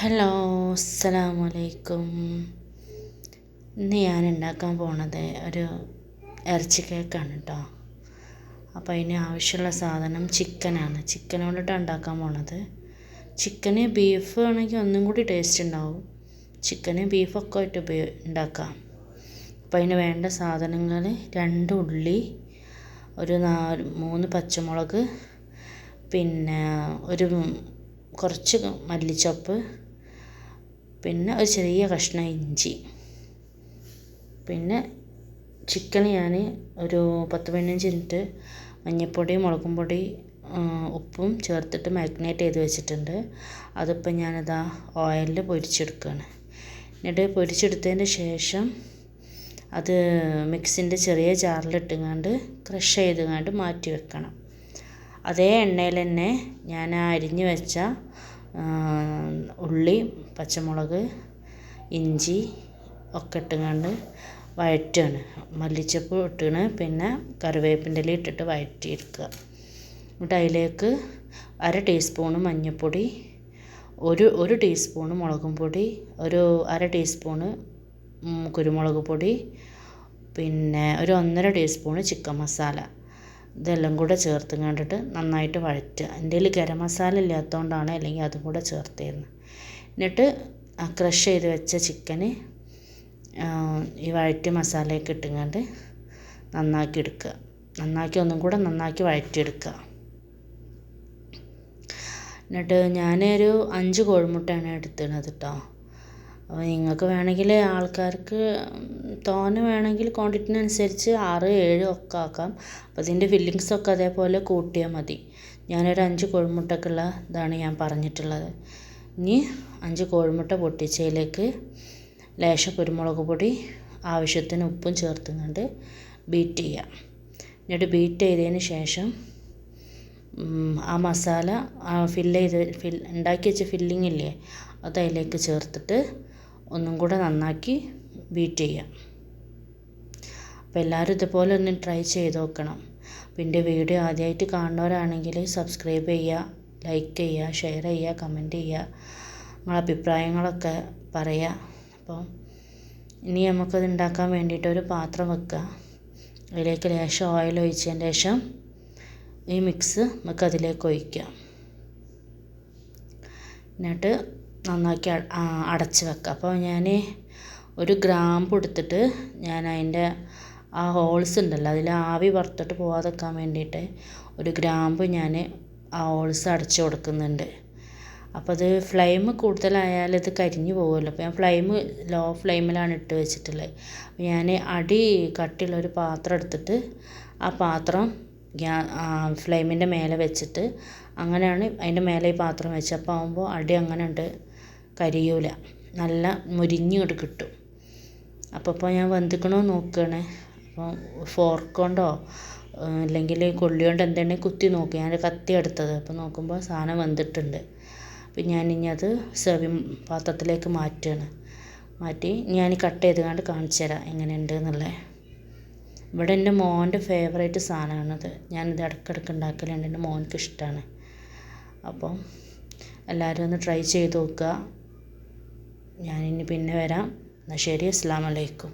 Hello, അസ്സലാമു അലൈക്കും. ഇന്ന് ഞാൻ ഉണ്ടാക്കാൻ പോണത് ഒരു ഇറച്ചി കേക്കാണ് കേട്ടോ. അപ്പോൾ അതിന് ആവശ്യമുള്ള സാധനം ചിക്കനാണ്. ചിക്കൻ കൊണ്ടിട്ടാണ് ഉണ്ടാക്കാൻ പോണത്. ചിക്കന് ബീഫ് ആണെങ്കിൽ ഒന്നും കൂടി ടേസ്റ്റ് ഉണ്ടാവും. ചിക്കന് ബീഫൊക്കെ ആയിട്ട് ഉണ്ടാക്കാം. അപ്പോൾ അതിന് വേണ്ട സാധനങ്ങൾ 2 ഉള്ളി, ഒരു 3 പച്ചമുളക്, പിന്നെ കുറച്ച് മല്ലിച്ചപ്പ്, പിന്നെ ഒരു ചെറിയ കഷ്ണം ഇഞ്ചി. പിന്നെ ചിക്കൻ ഞാൻ ഒരു 10-15 മിനിറ്റ് മഞ്ഞൾപ്പൊടി, മുളകും പൊടി, ഉപ്പും ചേർത്തിട്ട് മാഗ്നേറ്റ് ചെയ്ത് വെച്ചിട്ടുണ്ട്. അതിപ്പോൾ ഞാനിതാ ഓയിലിൽ പൊരിച്ചെടുക്കുകയാണ്. എന്നിട്ട് പൊരിച്ചെടുത്തതിന് ശേഷം അത് മിക്സിൻ്റെ ചെറിയ ജാറിലിട്ടുകൊണ്ട് ക്രഷ് ചെയ്തുകൊണ്ട് മാറ്റി വെക്കണം. അതേ എണ്ണയിൽ തന്നെ ഞാൻ അരിഞ്ഞ് വെച്ച ഉള്ളി, പച്ചമുളക്, ഇഞ്ചി ഒക്കെ ഇട്ടുകൊണ്ട് വഴറ്റുകയാണ്. മല്ലിച്ചപ്പ് ഇട്ടിന്, പിന്നെ കറിവേപ്പിൻ്റെ ഇല ഇട്ടിട്ട് വഴറ്റിയെടുക്കുക. എന്നിട്ട് അതിലേക്ക് 1/2 ടീസ്പൂണ് മഞ്ഞൾപ്പൊടി, ഒരു ടീസ്പൂണ് മുളകും പൊടി, ഒരു 1/2 ടീസ്പൂണ് കുരുമുളക് പൊടി, പിന്നെ ഒരു 1.5 ടീസ്പൂണ് ചിക്കൻ മസാല. ഇതെല്ലാം കൂടെ ചേർത്ത് കണ്ടിട്ട് നന്നായിട്ട് വഴറ്റുക. എൻ്റെ കയ്യിൽ ഗരം മസാല ഇല്ലാത്തതുകൊണ്ടാണ്, അല്ലെങ്കിൽ അതും കൂടെ ചേർത്തിരുന്നു. എന്നിട്ട് ആ ക്രഷ് ചെയ്ത് വെച്ച ചിക്കന് ഈ വഴറ്റിയ മസാലയൊക്കെ ഇട്ടുകൊണ്ട് നന്നാക്കി എടുക്കുക. ഒന്നും കൂടെ നന്നാക്കി വഴറ്റിയെടുക്കുക. എന്നിട്ട് ഞാനൊരു 5 കോഴിമുട്ടയാണ് എടുത്തിരുന്നത് കേട്ടോ. അപ്പോൾ നിങ്ങൾക്ക് വേണമെങ്കിൽ, ആൾക്കാർക്ക് തോനെ വേണമെങ്കിൽ ക്വാണ്ടിറ്റിനനുസരിച്ച് 6-7 ഒക്കെ ആക്കാം. അപ്പോൾ ഇതിൻ്റെ ഫില്ലിങ്സൊക്കെ അതേപോലെ കൂട്ടിയാൽ മതി. ഞാനൊരു 5 കോഴിമുട്ടക്കുള്ള ഇതാണ് ഞാൻ പറഞ്ഞിട്ടുള്ളത്. ഇനി 5 കോഴിമുട്ട പൊട്ടിച്ചതിലേക്ക് ലേശം കുരുമുളക് പൊടി, ആവശ്യത്തിന് ഉപ്പും ചേർത്തുകൊണ്ട് ബീറ്റ് ചെയ്യുക. എന്നിട്ട് ബീറ്റ് ചെയ്തതിന് ശേഷം ആ മസാല ഉണ്ടാക്കി വെച്ച ഫില്ലിങ് ഇല്ലേ, അത് അതിലേക്ക് ചേർത്തിട്ട് ഒന്നും കൂടെ നന്നാക്കി ബീറ്റ് ചെയ്യാം. അപ്പോൾ എല്ലാവരും ഇതുപോലെ ഒന്ന് ട്രൈ ചെയ്ത് നോക്കണം. അപ്പോൾ എൻ്റെ വീഡിയോ ആദ്യമായിട്ട് കാണുന്നവരാണെങ്കിൽ സബ്സ്ക്രൈബ് ചെയ്യുക, ലൈക്ക് ചെയ്യുക, ഷെയർ ചെയ്യുക, കമൻറ്റ് ചെയ്യുക, നിങ്ങളുടെ അഭിപ്രായങ്ങളൊക്കെ പറയുക. അപ്പോൾ ഇനി നമുക്കത് ഉണ്ടാക്കാൻ വേണ്ടിയിട്ട് ഒരു പാത്രം വെക്കുക. അതിലേക്ക് ലേശം ഓയിൽ ഒഴിച്ചതിന് ശേഷം ഈ മിക്സ് നമുക്ക് അതിലേക്ക് ഒഴിക്കുക. എന്നിട്ട് നന്നാക്കി അടച്ച് വെക്കുക. അപ്പോൾ ഞാൻ ഒരു ഗ്രാമ്പ് എടുത്തിട്ട് ഞാൻ അതിൻ്റെ ആ ഹോൾസ് ഉണ്ടല്ലോ, അതിൽ ആവി പുറത്തോട്ട് പോകാതെക്കാൻ വേണ്ടിയിട്ട് ഒരു ഗ്രാമ്പ് ഞാൻ ആ ഹോൾസ് അടച്ച് കൊടുക്കുന്നുണ്ട്. അപ്പോൾ അത് ഫ്ലെയിം കൂടുതലായാൽ ഇത് കരിഞ്ഞു പോകുമല്ലോ. അപ്പോൾ ഞാൻ ലോ ഫ്ലെയിമിലാണ് ഇട്ട് വെച്ചിട്ടുള്ളത്. അപ്പോൾ ഞാൻ അടി കട്ടിയുള്ളൊരു പാത്രം എടുത്തിട്ട് ആ പാത്രം ഫ്ലെയിമിൻ്റെ മേലെ വെച്ചിട്ട് അങ്ങനെയാണ് അതിൻ്റെ മേലെ ഈ പാത്രം വെച്ച്. അപ്പോൾ ആകുമ്പോൾ അടി അങ്ങനെ ഉണ്ട് കരിയൂല, നല്ല മുരിഞ്ഞിങ്ങോട്ട് കിട്ടും. അപ്പോൾ ഞാൻ വെന്തിക്കണോ നോക്കുകയാണ്. അപ്പോൾ ഫോർക്ക് കൊണ്ടോ അല്ലെങ്കിൽ കൊള്ളി കൊണ്ട് എന്തെങ്കിലും കുത്തി നോക്കി. ഞാൻ കത്തി എടുത്തത്. അപ്പോൾ നോക്കുമ്പോൾ സാധനം വെന്തിട്ടുണ്ട്. അപ്പോൾ ഞാനിനി അത് സെർവിങ് പാത്രത്തിലേക്ക് മാറ്റി ഞാൻ കട്ട് ചെയ്ത് കണ്ട് കാണിച്ചു തരാം എങ്ങനെയുണ്ട് എന്നുള്ളത്. ഇവിടെ എൻ്റെ മോൻ്റെ ഫേവറേറ്റ് സാധനമാണത്. ഞാനിത് ഇടയ്ക്കിടയ്ക്ക് ഉണ്ടാക്കലുണ്ട്, എൻ്റെ മോൻക്ക് ഇഷ്ടമാണ്. അപ്പം എല്ലാവരും ഒന്ന് ട്രൈ ചെയ്ത് നോക്കുക. ഞാനിനി പിന്നെ വരാം. എന്നാൽ ശരി, അസ്സലാമു അലൈക്കും.